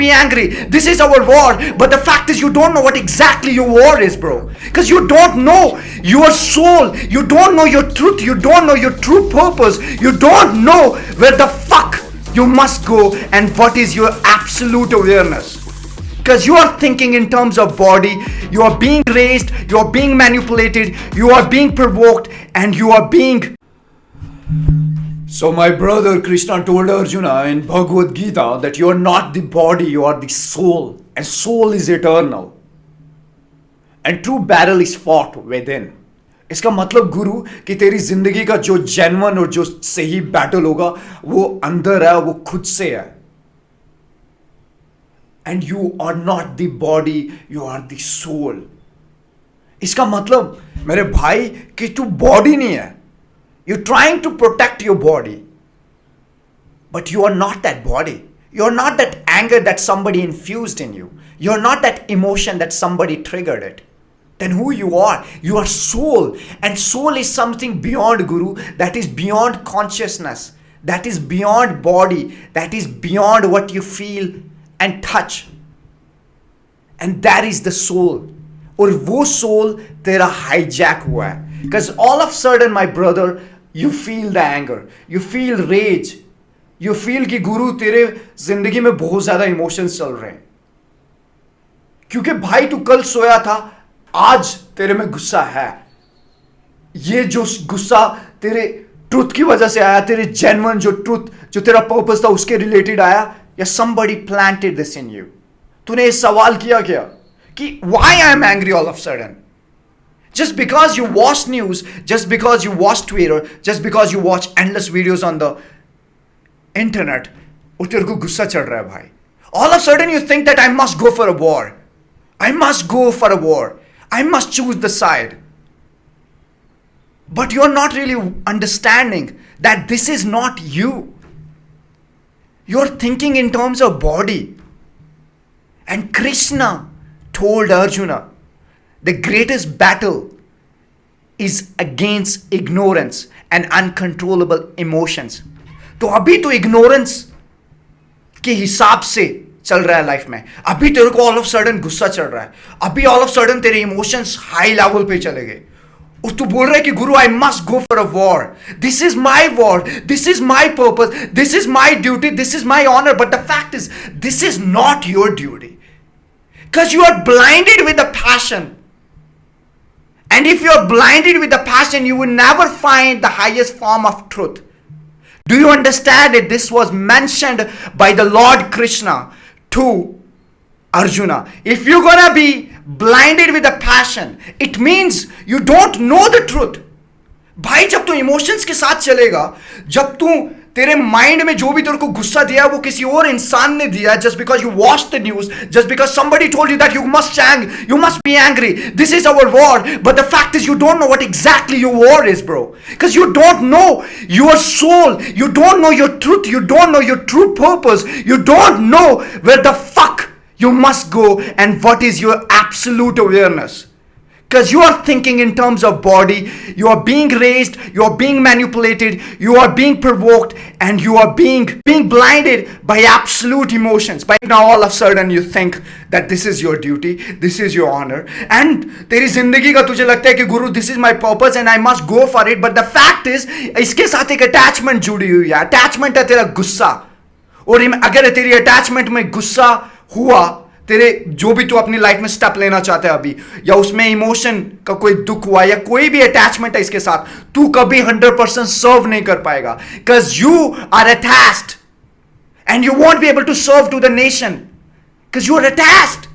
be angry. This is our war. But the fact is, you don't know what exactly your war is, bro. Because you don't know your soul. You don't know your truth. You don't know your true purpose. You don't know where the fuck you must go and what is your absolute awareness. Because you are thinking in terms of body, you are being raised, you are being manipulated, you are being provoked, and you are being. So my brother Krishna told Arjuna in Bhagavad Gita that you are not the body, you are the soul, and soul is eternal. And true battle is fought within. इसका मतलब गुरु कि तेरी जिंदगी का जो genuine और जो सही बैटल होगा वो अंदर है, वो खुद से है. And you are not the body, you are the soul. इसका मतलब मेरे भाई कि तू बॉडी नहीं है. You're trying to protect your body, but you are not that body. You're not that anger that somebody infused in you. You're not that emotion that somebody triggered it. Then who you are soul. And soul is something beyond Guru, that is beyond consciousness, that is beyond body, that is beyond what you feel and touch. And that is the soul. और वो soul तेरा hijack हुआ है. Because all of a sudden, my brother, you feel the anger, you feel rage, you feel कि गुरु तेरे जिंदगी में बहुत ज्यादा इमोशंस चल रहे हैं. क्योंकि भाई तू कल सोया था, आज तेरे में गुस्सा है. ये जो गुस्सा तेरे ट्रुथ की वजह से आया, तेरे जेन्युइन जो ट्रुथ, जो तेरा पर्पस था उसके रिलेटेड आया, या somebody planted this in you. तूने ये सवाल किया क्या कि why I am angry all of a sudden? Just because you watch news, just because you watch Twitter, just because you watch endless videos on the internet, और तेरे को गुस्सा चढ़ रहा है भाई. All of a sudden you think that I must go for a war. I must go for a war. I must choose the side. But you're not really understanding that this is not you. You're thinking in terms of body. And Krishna told Arjuna, the greatest battle is against ignorance and uncontrollable emotions. तो अभी तो ignorance के हिसाब से चल रहा है life में. अभी तेरे को ऑल ऑफ सडन गुस्सा चल रहा है. अभी ऑल ऑफ सडन तेरे इमोशंस हाई लेवल पे चले गए. और तू बोल रहा है कि गुरु I must go for a war. This is my war, this is my purpose, this is my duty, this is my honour. But the fact is this is not your duty. Because you are blinded with the passion. And if you are blinded with the passion, you will never find the highest form of truth. Do you understand it? This was mentioned by the Lord Krishna to Arjuna. If you're gonna be blinded with the passion, it means you don't know the truth. भाई जब तू emotions के साथ चलेगा, जब तू तेरे mind में जो भी तेरे को गुस्सा दिया वो किसी और इंसान ने दिया, just because you watched the news, just because somebody told you that you must be angry, this is our war. But the fact is you don't know what exactly your war is, bro. Because you don't know your soul, you don't know your truth, you don't know your true purpose, you don't know where the fuck you must go and what is your absolute awareness. Because you are thinking in terms of body, you are being raised, you are being manipulated, you are being provoked, and you are being blinded by absolute emotions. By now all of a sudden you think that this is your duty, this is your honor, and तेरी जिंदगी का तुझे लगता है कि गुरु this is my purpose and I must go for it. But the fact is इसके साथ एक attachment जुड़ी हुई है. attachment है तेरा गुस्सा. और अगर तेरी attachment में गुस्सा हुआ, तेरे जो भी तू अपनी लाइफ में स्टेप लेना चाहता है अभी, या उसमें इमोशन का कोई दुख हुआ या कोई भी अटैचमेंट है इसके साथ, तू कभी 100% सर्व नहीं कर पाएगा. Because you are attached and you won't be able to serve to the nation because you are attached.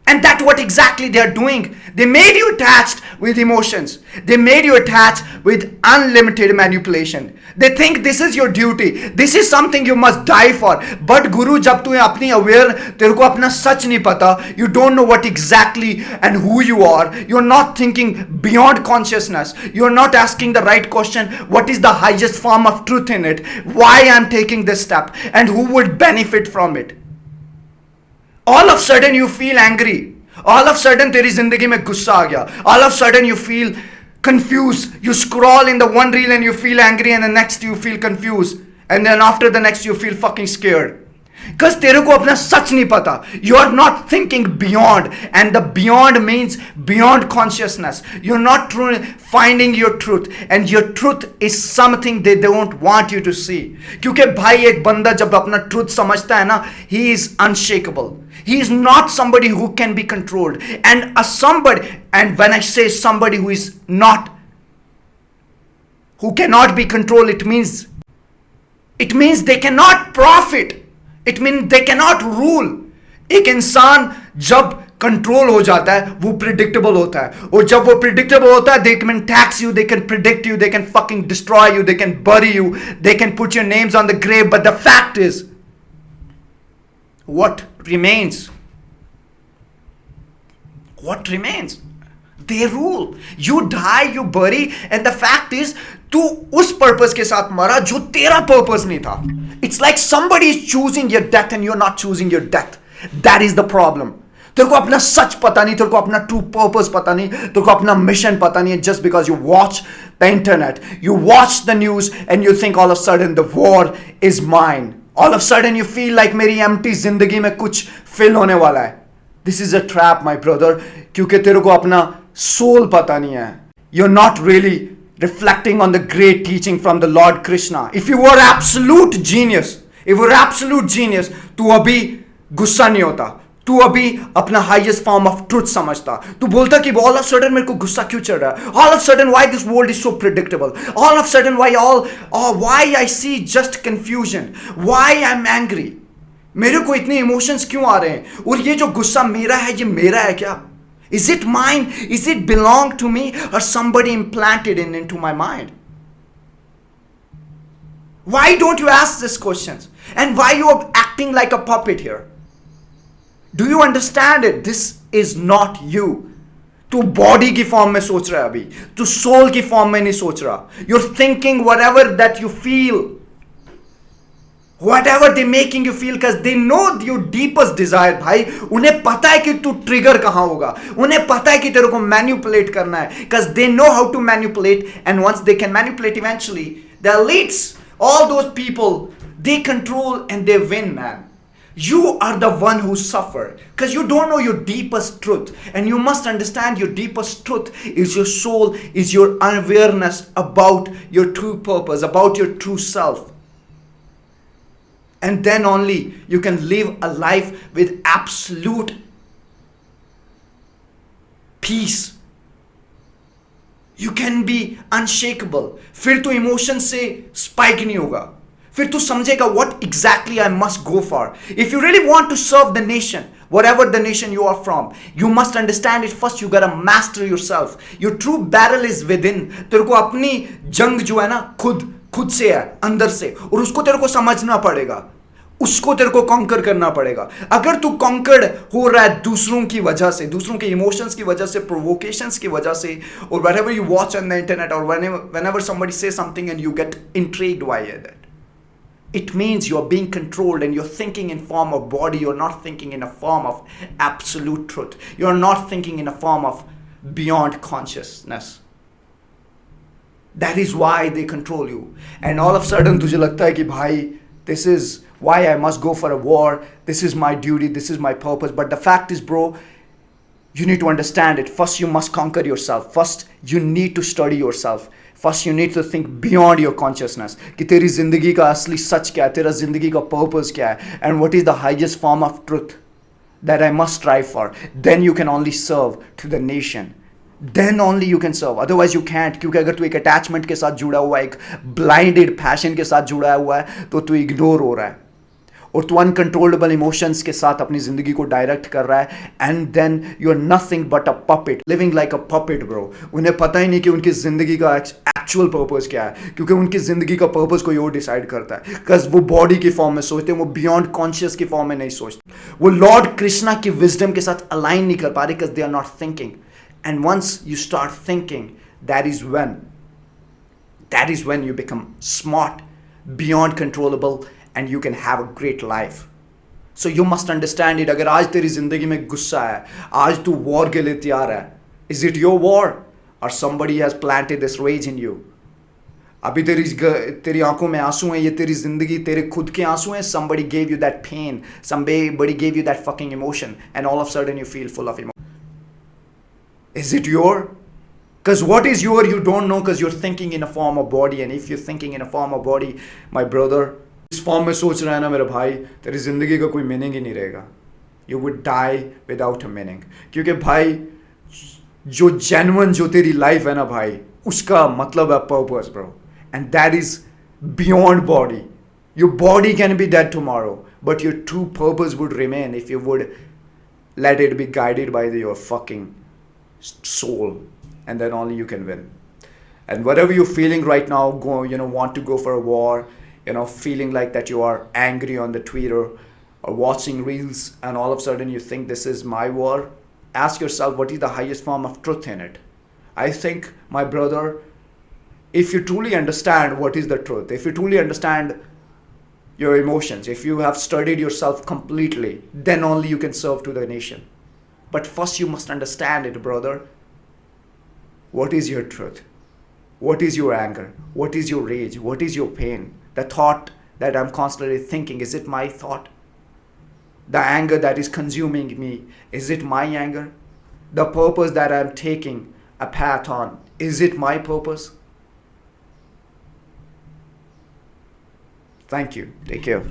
And that's what exactly they are doing. They made you attached with emotions. They made you attached with unlimited manipulation. They think this is your duty. This is something you must die for. But Guru, जब तू अपनी aware, तेरे को अपना सच नहीं पता, you don't know what exactly and who you are. You're not thinking beyond consciousness. You're not asking the right question. What is the highest form of truth in it? Why I'm taking this step and who would benefit from it? All of a sudden you feel angry. All of a sudden तेरी जिंदगी में गुस्सा आ गया. All of a sudden you feel confused. You scroll in the one reel and you feel angry, and the next you feel confused, and then after the next you feel fucking scared. Because तेरे को अपना सच नहीं पता. You are not thinking beyond, and the beyond means beyond consciousness. You're not finding your truth, and your truth is something they don't want you to see. क्योंकि भाई एक बंदा जब अपना truth समझता है ना, he is unshakable. He is not somebody who can be controlled. And when I say somebody who is not, who cannot be controlled, it means they cannot profit. It means they cannot rule. एक इंसान जब control हो जाता है वो predictable होता है, और जब वो प्रिडिक्टेबल होता है, they can tax you, they can predict you, they can fucking destroy you, they can bury you, they can put your names on the grave. But the fact is, what remains? What remains? They rule. You die, you bury, and the fact is, तू उस purpose के साथ मरा जो तेरा purpose नहीं था. It's like somebody is choosing your death and you're not choosing your death. That is the problem. तेरे को अपना सच पता नहीं, तेरे को अपना ट्रू पर्पस पता नहीं, तेरे को अपना मिशन पता नहीं. Just because you watch the internet, you watch the news, and you think all of a sudden the war is mine. All of a sudden you feel like मेरी empty जिंदगी में कुछ fill होने वाला है. This is a trap, my brother. क्योंकि तेरे को अपना soul पता नहीं है. You're not really reflecting on the great teaching from the Lord Krishna. If you were absolute genius, तू अभी गुस्सा नहीं होता, तू अभी अपना highest form of truth समझता. तू बोलता कि all of a sudden मेरे को गुस्सा क्यों चढ़ रहा है? All of a sudden why this world is so predictable? All of a sudden why I see just confusion? Why I'm angry? मेरे को इतने इमोशंस क्यों आ रहे हैं? और ये जो गुस्सा मेरा है, ये मेरा है क्या? Is it mine? Is it belong to me, or somebody implanted into my mind? Why don't you ask these questions? And why you are acting like a puppet here? Do you understand it? This is not you. तू body की form में सोच रहा है अभी, तू soul की form में नहीं सोच रहा. You're thinking whatever that you feel, whatever they making you feel, because they know your deepest desire. भाई उन्हें पता है कि तू ट्रिगर कहाँ होगा, उन्हें पता है कि तेरे को मैनिपुलेट करना है, because they know how to manipulate, and once they can manipulate, eventually the elites, all those people, they control and they win, man. You are the one who suffer because you don't know your deepest truth, and you must understand your deepest truth is your soul, is your awareness about your true purpose, about your true self. And then only you can live a life with absolute peace. You can be unshakable. फिर तो emotion से spike नहीं होगा, फिर तू समझेगा what exactly I must go for. If you really want to serve the nation, whatever the nation you are from, you must understand it first. You gotta master yourself. Your true battle is within. तेरे को अपनी जंग जो है ना खुद से है, अंदर से, और उसको तेरे को समझना पड़ेगा, उसको तेरे को कॉन्कर करना पड़ेगा. अगर तू कॉन्कर्ड हो रहा है दूसरों की वजह से, दूसरों के इमोशंस की वजह से, प्रोवोकेशंस की वजह से, और whenever you watch on the internet, or whenever somebody says something and you get intrigued by it, it means you're being controlled and you're thinking in form of body. You're not thinking in a form of absolute truth. You're not thinking in a form of beyond consciousness. That is why they control you. And all of a sudden तुझे लगता है कि भाई, this is why I must go for a war. This is my duty. This is my purpose. But the fact is, bro, you need to understand it. First, you must conquer yourself. First, you need to study yourself. First, you need to think beyond your consciousness. कि तेरी जिंदगी का असली सच क्या है, तेरा जिंदगी का purpose क्या है, and what is the highest form of truth that I must strive for. Then you can only serve to the nation. Then only you can serve. Otherwise you can't. क्योंकि अगर तू एक attachment के साथ जुड़ा हुआ है, एक blinded passion के साथ जुड़ा हुआ है, तो तू ignore हो रहा है, और तू अनकंट्रोलेबल इमोशंस के साथ अपनी जिंदगी को डायरेक्ट कर रहा है. And then you are nothing but a puppet, living like a puppet, bro. उन्हें पता ही नहीं कि उनकी जिंदगी का एक्चुअल पर्पस क्या है, क्योंकि उनकी जिंदगी का पर्पस कोई और डिसाइड करता है. बिकॉज वो बॉडी की फॉर्म में सोचते हैं, वो बियॉन्ड कॉन्शियस की फॉर्म में नहीं सोचते, वो लॉर्ड कृष्णा की विजडम के साथ अलाइन नहीं कर पा रहे, because they are not thinking. And once you start thinking, that is when you become smart, beyond controllable, and you can have a great life. So you must understand it. अगर आज तेरी जिंदगी में गुस्सा है, आज तू वॉर के लिए तैयार है, is it your war or somebody has planted this rage in you? अभी तेरी आंखों में आंसू हैं, ये तेरी जिंदगी, तेरे खुद के आंसू हैं. Somebody gave you that pain, somebody gave you that fucking emotion, and all of a sudden you feel full of emotion. Is it your? Because what is your, you don't know, because you're thinking in a form of body, and if you're thinking in a form of body, my brother, इस form में सोच रहा है ना मेरे भाई, तेरी जिंदगी का कोई मीनिंग ही नहीं रहेगा. You would die without a meaning. क्योंकि भाई जो जेन्युइन जो तेरी लाइफ है ना भाई, उसका मतलब है purpose bro. And that is beyond body. Your body can be dead tomorrow, but your true purpose would remain if you would let it be guided by your fucking soul, and then only you can win. And whatever you're feeling right now, want to go for a war, feeling like that you are angry on the Twitter or watching reels, and all of a sudden you think this is my war. Ask yourself, what is the highest form of truth in it? I think, my brother, if you truly understand what is the truth, if you truly understand your emotions, if you have studied yourself completely, then only you can serve to the nation. But first you must understand it, brother. What is your truth? What is your anger? What is your rage? What is your pain? The thought that I'm constantly thinking, is it my thought? The anger that is consuming me, is it my anger? The purpose that I'm taking a path on, is it my purpose? Thank you. Take care.